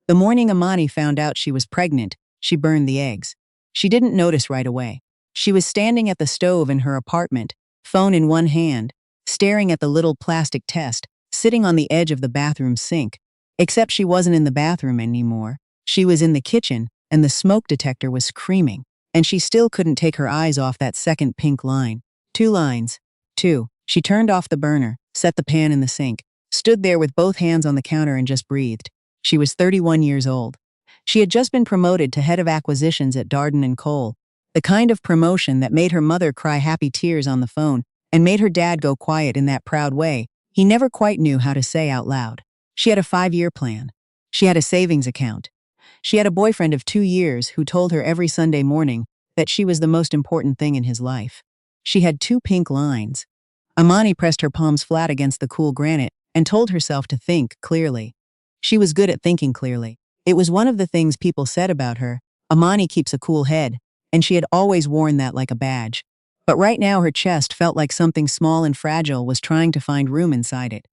The morning Imani found out she was pregnant, she burned the eggs. She didn't notice right away. She was standing at the stove in her apartment, phone in one hand, staring at the little plastic test, sitting on the edge of the bathroom sink. Except she wasn't in the bathroom anymore. She was in the kitchen, and the smoke detector was screaming. And she still couldn't take her eyes off that second pink line. 2 lines. 2. She turned off the burner, set the pan in the sink, stood there with both hands on the counter and just breathed. She was 31 years old. She had just been promoted to head of acquisitions at Darden & Cole, the kind of promotion that made her mother cry happy tears on the phone and made her dad go quiet in that proud way he never quite knew how to say out loud. She had a 5-year plan. She had a savings account. She had a boyfriend of 2 years who told her every Sunday morning that she was the most important thing in his life. She had 2 pink lines. Imani pressed her palms flat against the cool granite and told herself to think clearly. She was good at thinking clearly. It was one of the things people said about her. Imani keeps a cool head, and she had always worn that like a badge. But right now her chest felt like something small and fragile was trying to find room inside it.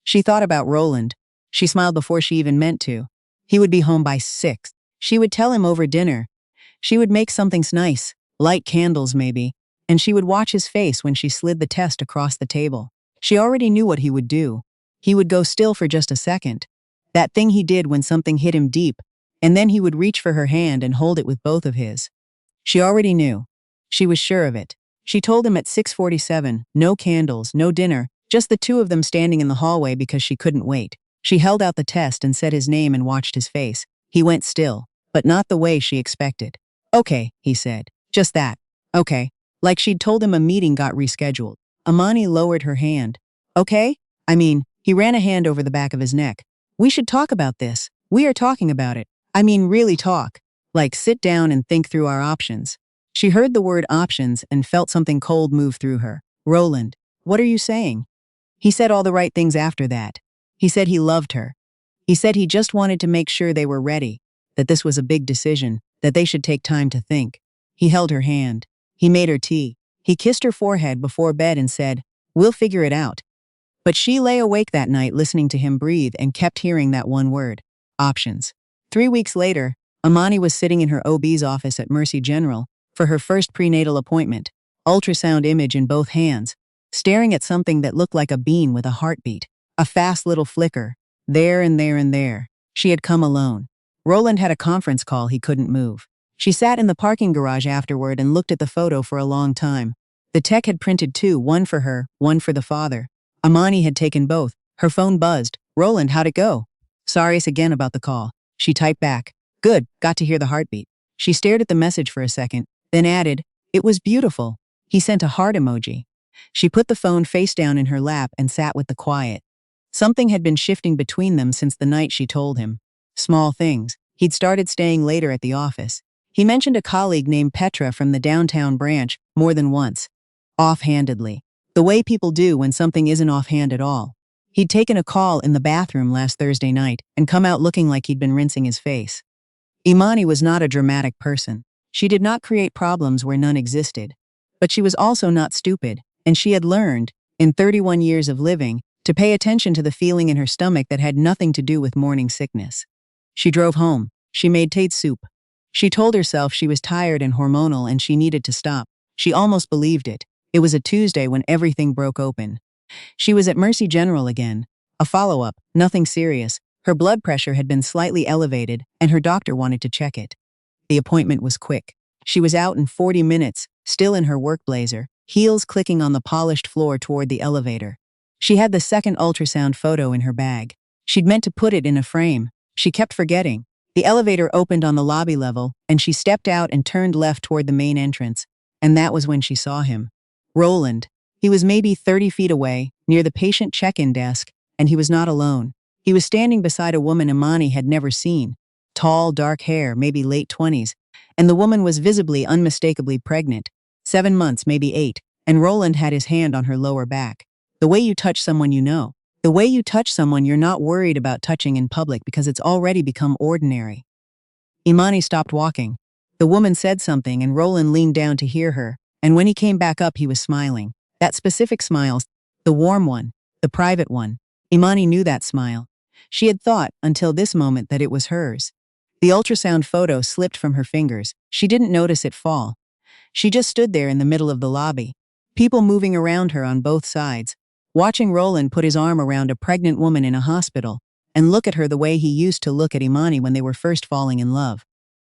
She thought about Roland. She smiled before she even meant to. He would be home by 6. She would tell him over dinner. She would make something nice, light candles maybe, and she would watch his face when she slid the test across the table. She already knew what he would do. He would go still for just a second. That thing he did when something hit him deep, and then he would reach for her hand and hold it with both of his. She already knew. She was sure of it. She told him at 6:47, no candles, no dinner, just the 2 of them standing in the hallway because she couldn't wait. She held out the test and said his name and watched his face. He went still, but not the way she expected. Okay, he said. Just that. Okay. Like she'd told him a meeting got rescheduled. Imani lowered her hand. Okay? He ran a hand over the back of his neck. We should talk about this. We are talking about it. Really talk. Like sit down and think through our options. She heard the word options and felt something cold move through her. Roland, what are you saying? He said all the right things after that. He said he loved her. He said he just wanted to make sure they were ready, that this was a big decision, that they should take time to think. He held her hand. He made her tea. He kissed her forehead before bed and said, "We'll figure it out." But she lay awake that night listening to him breathe and kept hearing that one word, options. 3 weeks later, Imani was sitting in her OB's office at Mercy General for her first prenatal appointment, ultrasound image in both hands, staring at something that looked like a bean with a heartbeat, a fast little flicker, there and there and there. She had come alone. Roland had a conference call he couldn't move. She sat in the parking garage afterward and looked at the photo for a long time. The tech had printed 2, one for her, one for the father. Imani had taken both. Her phone buzzed. Roland, how'd it go? Sorry again about the call. She typed back. Good, got to hear the heartbeat. She stared at the message for a second, then added, it was beautiful. He sent a heart emoji. She put the phone face down in her lap and sat with the quiet. Something had been shifting between them since the night she told him. Small things. He'd started staying later at the office. He mentioned a colleague named Petra from the downtown branch more than once. Offhandedly. The way people do when something isn't offhand at all. He'd taken a call in the bathroom last Thursday night and come out looking like he'd been rinsing his face. Imani was not a dramatic person. She did not create problems where none existed. But she was also not stupid, and she had learned, in 31 years of living, to pay attention to the feeling in her stomach that had nothing to do with morning sickness. She drove home. She made Tate soup. She told herself she was tired and hormonal and she needed to stop. She almost believed it. It was a Tuesday when everything broke open. She was at Mercy General again. A follow-up, nothing serious. Her blood pressure had been slightly elevated, and her doctor wanted to check it. The appointment was quick. She was out in 40 minutes, still in her work blazer, heels clicking on the polished floor toward the elevator. She had the second ultrasound photo in her bag. She'd meant to put it in a frame. She kept forgetting. The elevator opened on the lobby level, and she stepped out and turned left toward the main entrance. And that was when she saw him. Roland. He was maybe 30 feet away, near the patient check-in desk, and he was not alone. He was standing beside a woman Imani had never seen. Tall, dark hair, maybe late 20s, and the woman was visibly, unmistakably pregnant. 7 months, maybe 8, and Roland had his hand on her lower back. The way you touch someone you know. The way you touch someone you're not worried about touching in public because it's already become ordinary. Imani stopped walking. The woman said something and Roland leaned down to hear her, and when he came back up he was smiling. That specific smile, the warm one, the private one. Imani knew that smile. She had thought, until this moment, that it was hers. The ultrasound photo slipped from her fingers. She didn't notice it fall. She just stood there in the middle of the lobby. People moving around her on both sides, watching Roland put his arm around a pregnant woman in a hospital, and look at her the way he used to look at Imani when they were first falling in love.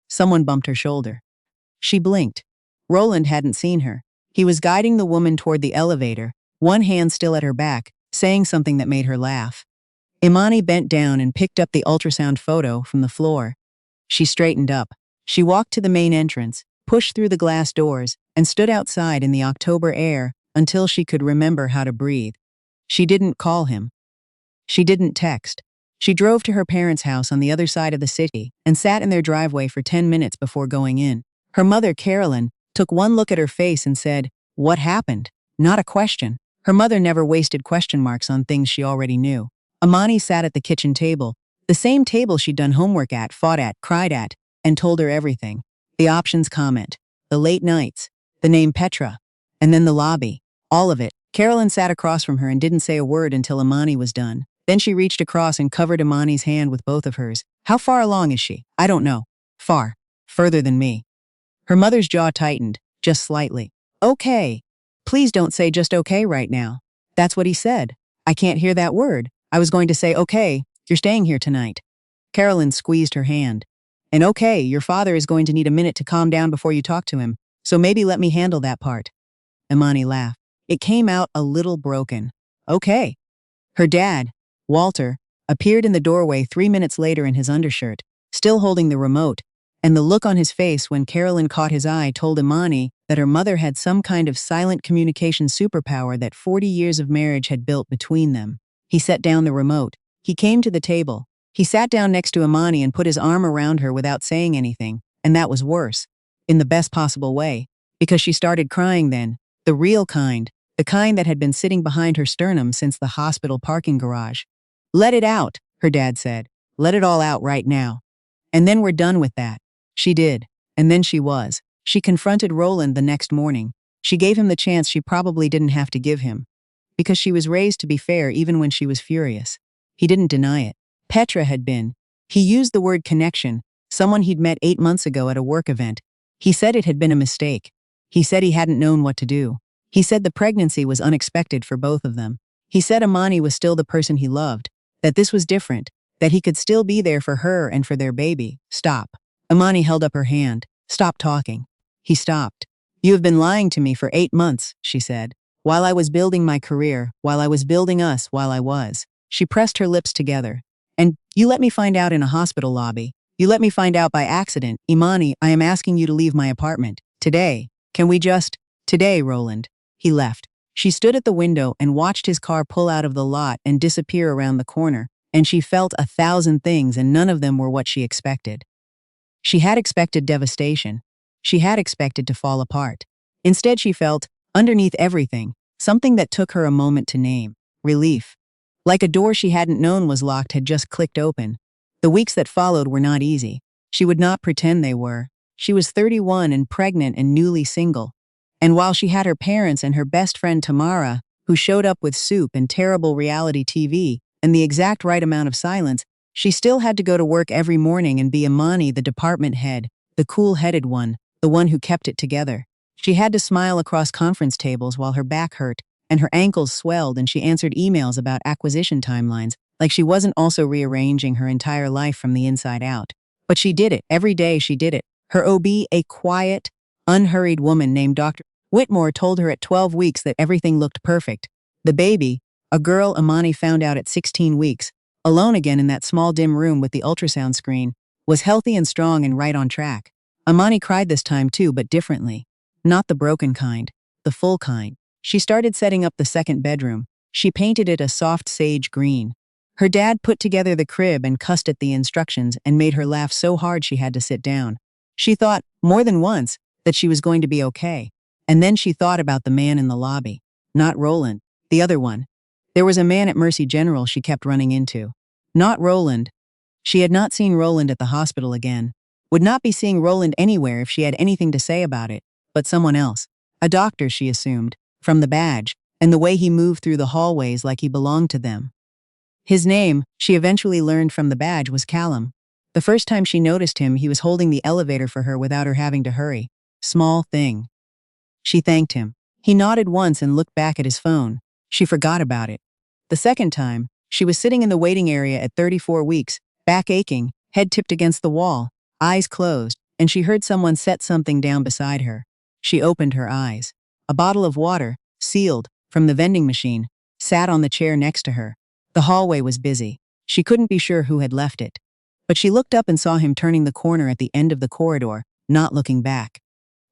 Someone bumped her shoulder. She blinked. Roland hadn't seen her. He was guiding the woman toward the elevator, one hand still at her back, saying something that made her laugh. Imani bent down and picked up the ultrasound photo from the floor. She straightened up. She walked to the main entrance, pushed through the glass doors, and stood outside in the October air until she could remember how to breathe. She didn't call him. She didn't text. She drove to her parents' house on the other side of the city and sat in their driveway for 10 minutes before going in. Her mother, Carolyn, took one look at her face and said, "What happened?" Not a question. Her mother never wasted question marks on things she already knew. Imani sat at the kitchen table, the same table she'd done homework at, fought at, cried at, and told her everything. The options comment, the late nights, the name Petra, and then the lobby. All of it. Carolyn sat across from her and didn't say a word until Imani was done. Then she reached across and covered Imani's hand with both of hers. "How far along is she?" "I don't know." "Far. Further than me." Her mother's jaw tightened, just slightly. "Okay. Please don't say just okay right now." "That's what he said." "I can't hear that word." "I was going to say, okay, you're staying here tonight." Carolyn squeezed her hand. "And okay, your father is going to need a minute to calm down before you talk to him, so maybe let me handle that part." Imani laughed. It came out a little broken. "Okay." Her dad, Walter, appeared in the doorway 3 minutes later in his undershirt, still holding the remote, and the look on his face when Carolyn caught his eye told Imani that her mother had some kind of silent communication superpower that 40 years of marriage had built between them. He set down the remote. He came to the table. He sat down next to Imani and put his arm around her without saying anything, and that was worse. In the best possible way. Because she started crying then. The real kind. The kind that had been sitting behind her sternum since the hospital parking garage. "Let it out," her dad said. "Let it all out right now. And then we're done with that." She did. And then she was. She confronted Roland the next morning. She gave him the chance she probably didn't have to give him. Because she was raised to be fair even when she was furious. He didn't deny it. Petra had been. He used the word connection, someone he'd met 8 months ago at a work event. He said it had been a mistake. He said he hadn't known what to do. He said the pregnancy was unexpected for both of them. He said Imani was still the person he loved, that this was different, that he could still be there for her and for their baby. "Stop." Imani held up her hand. "Stop talking." He stopped. "You have been lying to me for 8 months, she said. "While I was building my career, while I was building us, while I was." She pressed her lips together. "And you let me find out in a hospital lobby. You let me find out by accident. Imani, I am asking you to leave my apartment. Today. Can we just—" "Today, Roland." He left. She stood at the window and watched his car pull out of the lot and disappear around the corner, and she felt 1,000 things and none of them were what she expected. She had expected devastation. She had expected to fall apart. Instead she felt, underneath everything, something that took her a moment to name. Relief. Like a door she hadn't known was locked had just clicked open. The weeks that followed were not easy. She would not pretend they were. She was 31 and pregnant and newly single. And while she had her parents and her best friend Tamara, who showed up with soup and terrible reality TV and the exact right amount of silence, she still had to go to work every morning and be Imani, the department head, the cool-headed one, the one who kept it together. She had to smile across conference tables while her back hurt and her ankles swelled, and she answered emails about acquisition timelines like she wasn't also rearranging her entire life from the inside out. But she did it. Every day she did it. Her OB, a quiet, unhurried woman named Dr. Whitmore, told her at 12 weeks that everything looked perfect. The baby, a girl Imani found out at 16 weeks, alone again in that small dim room with the ultrasound screen, was healthy and strong and right on track. Imani cried this time too, but differently. Not the broken kind, the full kind. She started setting up the second bedroom. She painted it a soft sage green. Her dad put together the crib and cussed at the instructions and made her laugh so hard she had to sit down. She thought, more than once, that she was going to be okay. And then she thought about the man in the lobby. Not Roland, the other one. There was a man at Mercy General she kept running into. Not Roland. She had not seen Roland at the hospital again. Would not be seeing Roland anywhere if she had anything to say about it. But someone else. A doctor, she assumed, from the badge, and the way he moved through the hallways like he belonged to them. His name, she eventually learned from the badge, was Callum. The first time she noticed him, he was holding the elevator for her without her having to hurry. Small thing. She thanked him. He nodded once and looked back at his phone. She forgot about it. The second time, she was sitting in the waiting area at 34 weeks, back aching, head tipped against the wall, eyes closed, and she heard someone set something down beside her. She opened her eyes. A bottle of water, sealed, from the vending machine, sat on the chair next to her. The hallway was busy. She couldn't be sure who had left it. But she looked up and saw him turning the corner at the end of the corridor, not looking back.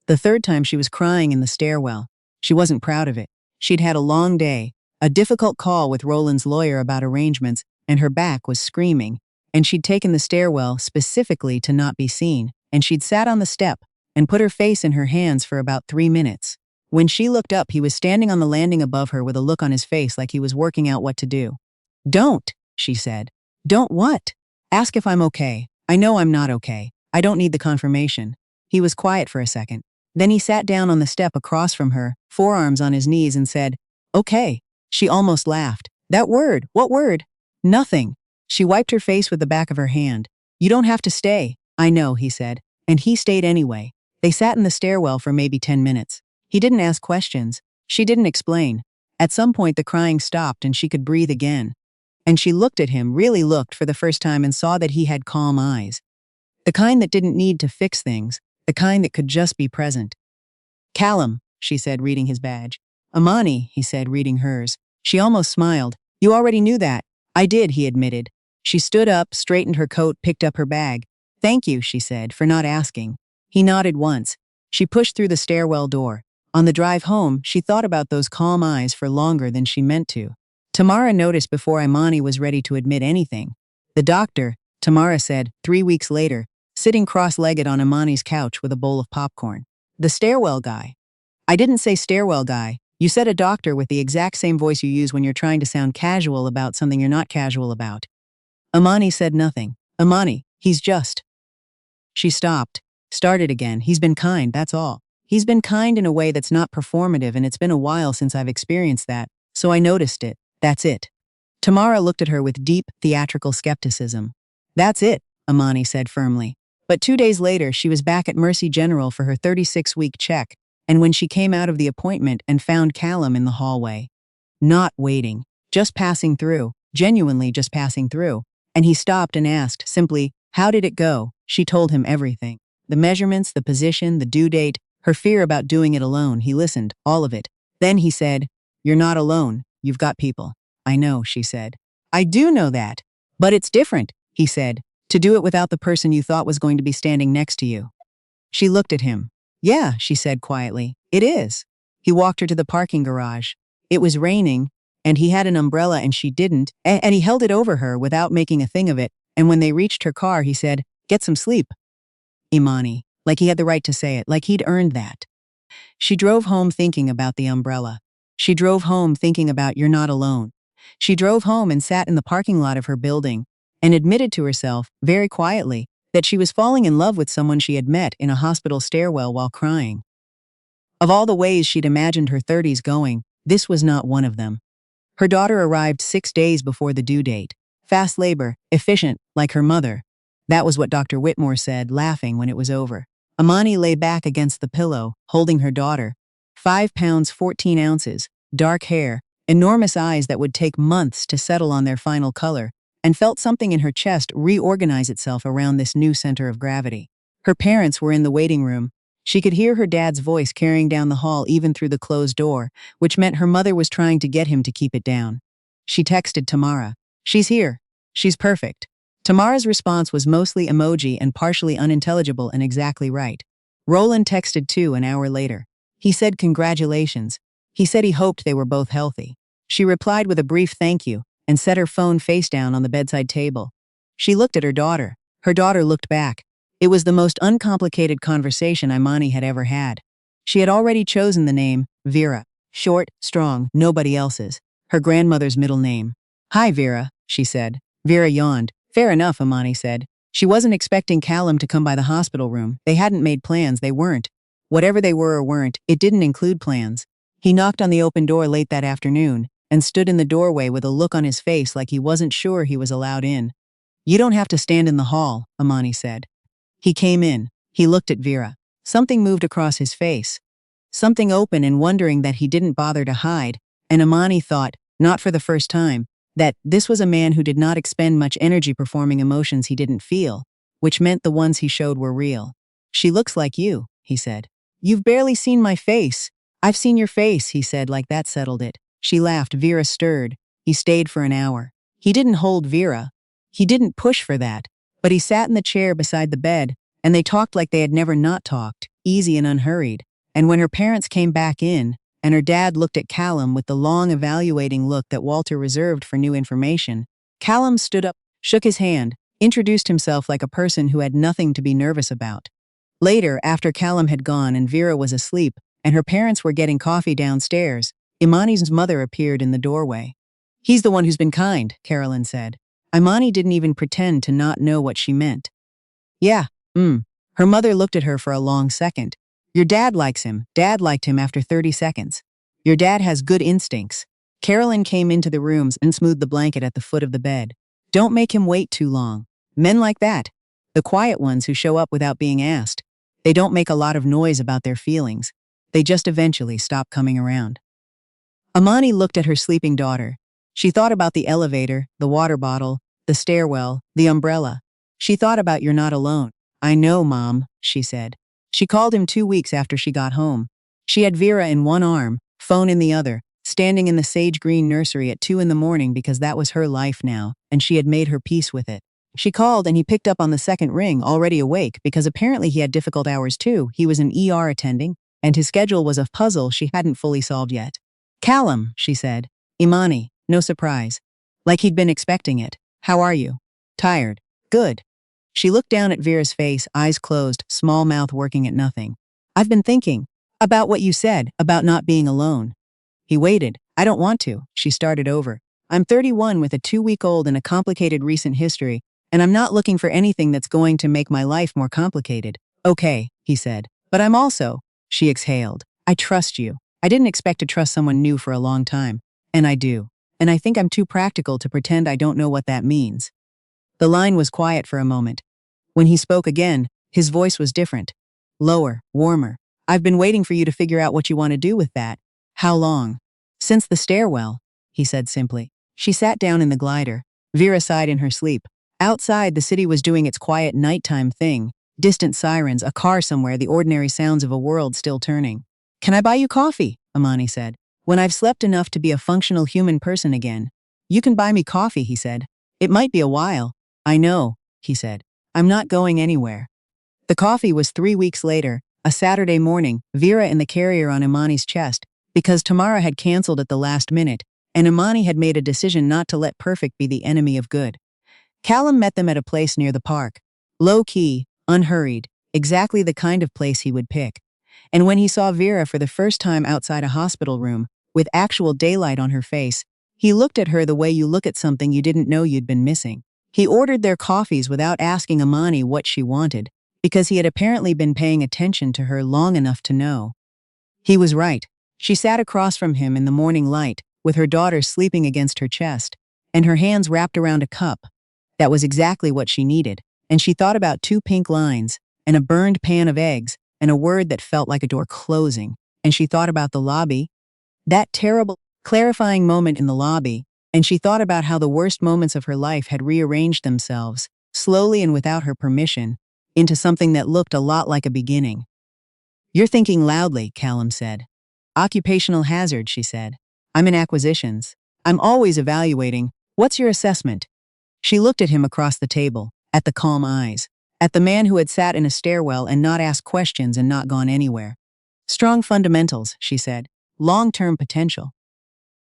The third time she was crying in the stairwell. She wasn't proud of it. She'd had a long day, a difficult call with Roland's lawyer about arrangements, and her back was screaming. And she'd taken the stairwell specifically to not be seen, and she'd sat on the step and put her face in her hands for about 3 minutes. When she looked up, he was standing on the landing above her with a look on his face like he was working out what to do. "Don't," she said. "Don't what?" "Ask if I'm okay. I know I'm not okay. I don't need the confirmation." He was quiet for a second. Then he sat down on the step across from her, forearms on his knees, and said, "Okay." She almost laughed. "That word, what word?" "Nothing." She wiped her face with the back of her hand. "You don't have to stay." "I know," he said. And he stayed anyway. They sat in the stairwell for maybe 10 minutes. He didn't ask questions. She didn't explain. At some point the crying stopped and she could breathe again. And she looked at him, really looked for the first time, and saw that he had calm eyes. The kind that didn't need to fix things, the kind that could just be present. "Callum," she said, reading his badge. "Imani," he said, reading hers. She almost smiled. "You already knew that." "I did," he admitted. She stood up, straightened her coat, picked up her bag. "Thank you," she said, "for not asking." He nodded once. She pushed through the stairwell door. On the drive home, she thought about those calm eyes for longer than she meant to. Tamara noticed before Imani was ready to admit anything. The doctor, Tamara said, 3 weeks later, sitting cross-legged on Imani's couch with a bowl of popcorn. "The stairwell guy." "I didn't say stairwell guy. You said a doctor," with the exact same voice you use when you're trying to sound casual about something you're not casual about. Imani said nothing. "Imani, he's just..." She stopped, started again. "He's been kind, that's all. He's been kind in a way that's not performative, and it's been a while since I've experienced that, so I noticed it. That's it." Tamara looked at her with deep, theatrical skepticism. "That's it," Imani said firmly. But 2 days later, she was back at Mercy General for her 36-week check, and when she came out of the appointment and found Callum in the hallway. Not waiting, just passing through, genuinely just passing through. And he stopped and asked, simply, "How did it go?" She told him everything. The measurements, the position, the due date, her fear about doing it alone. He listened, all of it. Then he said, "You're not alone. You've got people." "I know," she said. "I do know that. But it's different," he said, "to do it without the person you thought was going to be standing next to you." She looked at him. "Yeah," she said quietly, "it is." He walked her to the parking garage. It was raining, and he had an umbrella and she didn't, and he held it over her without making a thing of it, and when they reached her car, he said, "Get some sleep." Imani. Like he had the right to say it, like he'd earned that. She drove home thinking about the umbrella. She drove home thinking about "You're not alone." She drove home and sat in the parking lot of her building and admitted to herself, very quietly, that she was falling in love with someone she had met in a hospital stairwell while crying. Of all the ways she'd imagined her 30s going, this was not one of them. Her daughter arrived 6 days before the due date. Fast labor, efficient, like her mother. That was what Dr. Whitmore said, laughing when it was over. Imani lay back against the pillow, holding her daughter. 5 pounds 14 ounces, dark hair, enormous eyes that would take months to settle on their final color, and felt something in her chest reorganize itself around this new center of gravity. Her parents were in the waiting room. She could hear her dad's voice carrying down the hall even through the closed door, which meant her mother was trying to get him to keep it down. She texted Tamara. "She's here. She's perfect." Tamara's response was mostly emoji and partially unintelligible, and exactly right. Roland texted too an hour later. He said congratulations. He said he hoped they were both healthy. She replied with a brief thank you and set her phone face down on the bedside table. She looked at her daughter. Her daughter looked back. It was the most uncomplicated conversation Imani had ever had. She had already chosen the name, Vera. Short, strong, nobody else's. Her grandmother's middle name. "Hi, Vera," she said. Vera yawned. "Fair enough," Imani said. She wasn't expecting Callum to come by the hospital room. They hadn't made plans, they weren't. Whatever they were or weren't, it didn't include plans. He knocked on the open door late that afternoon, and stood in the doorway with a look on his face like he wasn't sure he was allowed in. "You don't have to stand in the hall," Imani said. He came in. He looked at Vera. Something moved across his face. Something open and wondering that he didn't bother to hide, and Imani thought, not for the first time, that this was a man who did not expend much energy performing emotions he didn't feel, which meant the ones he showed were real. "She looks like you," he said. "You've barely seen my face." "I've seen your face," he said like that settled it. She laughed. Vera stirred. He stayed for an hour. He didn't hold Vera. He didn't push for that, but he sat in the chair beside the bed, and they talked like they had never not talked, easy and unhurried. And when her parents came back in, and her dad looked at Callum with the long evaluating look that Walter reserved for new information, Callum stood up, shook his hand, introduced himself like a person who had nothing to be nervous about. Later, after Callum had gone and Vera was asleep, and her parents were getting coffee downstairs, Imani's mother appeared in the doorway. "He's the one who's been kind," Carolyn said. Imani didn't even pretend to not know what she meant. "Yeah, Her mother looked at her for a long second. "Your dad likes him." Dad liked him after 30 seconds. "Your dad has good instincts." Carolyn came into the rooms and smoothed the blanket at the foot of the bed. "Don't make him wait too long. Men like that. The quiet ones who show up without being asked. They don't make a lot of noise about their feelings. They just eventually stop coming around." Imani looked at her sleeping daughter. She thought about the elevator, the water bottle, the stairwell, the umbrella. She thought about "You're not alone." "I know, Mom," she said. She called him 2 weeks after she got home. She had Vera in one arm, phone in the other, standing in the sage green nursery at 2 in the morning because that was her life now, and she had made her peace with it. She called and he picked up on the second ring, already awake, because apparently he had difficult hours too. He was an ER attending, and his schedule was a puzzle she hadn't fully solved yet. "Callum," she said. "Imani," no surprise. Like he'd been expecting it. "How are you?" "Tired." "Good." She looked down at Vera's face, eyes closed, small mouth working at nothing. "I've been thinking about what you said, about not being alone." He waited. "I don't want to," she started over. "I'm 31 with a 2-week-old and a complicated recent history, and I'm not looking for anything that's going to make my life more complicated." "Okay," he said. "But I'm also," she exhaled, "I trust you. I didn't expect to trust someone new for a long time. And I do. And I think I'm too practical to pretend I don't know what that means." The line was quiet for a moment. When he spoke again, his voice was different. Lower, warmer. "I've been waiting for you to figure out what you want to do with that." "How long?" "Since the stairwell," he said simply. She sat down in the glider. Vera sighed in her sleep. Outside, the city was doing its quiet nighttime thing. Distant sirens, a car somewhere, the ordinary sounds of a world still turning. "Can I buy you coffee?" Imani said. "When I've slept enough to be a functional human person again." "You can buy me coffee," he said. "It might be a while." "I know," he said. "I'm not going anywhere." The coffee was 3 weeks later, a Saturday morning, Vera in the carrier on Imani's chest, because Tamara had canceled at the last minute, and Imani had made a decision not to let perfect be the enemy of good. Callum met them at a place near the park. Low-key, unhurried, exactly the kind of place he would pick. And when he saw Vera for the first time outside a hospital room, with actual daylight on her face, he looked at her the way you look at something you didn't know you'd been missing. He ordered their coffees without asking Imani what she wanted, because he had apparently been paying attention to her long enough to know. He was right. She sat across from him in the morning light, with her daughter sleeping against her chest, and her hands wrapped around a cup. That was exactly what she needed, and she thought about 2 pink lines, and a burned pan of eggs, and a word that felt like a door closing, and she thought about the lobby, that terrible, clarifying moment in the lobby, and she thought about how the worst moments of her life had rearranged themselves, slowly and without her permission, into something that looked a lot like a beginning. "You're thinking loudly," Callum said. "Occupational hazard," she said. "I'm in acquisitions. I'm always evaluating. What's your assessment?" She looked at him across the table, at the calm eyes, at the man who had sat in a stairwell and not asked questions and not gone anywhere. "Strong fundamentals," she said. "Long-term potential."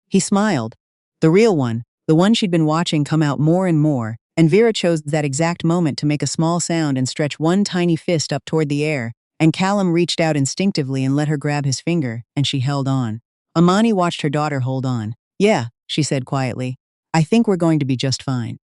He smiled. The real one, the one she'd been watching come out more and more, and Vera chose that exact moment to make a small sound and stretch one tiny fist up toward the air, and Callum reached out instinctively and let her grab his finger, and she held on. Imani watched her daughter hold on. "Yeah," she said quietly. "I think we're going to be just fine."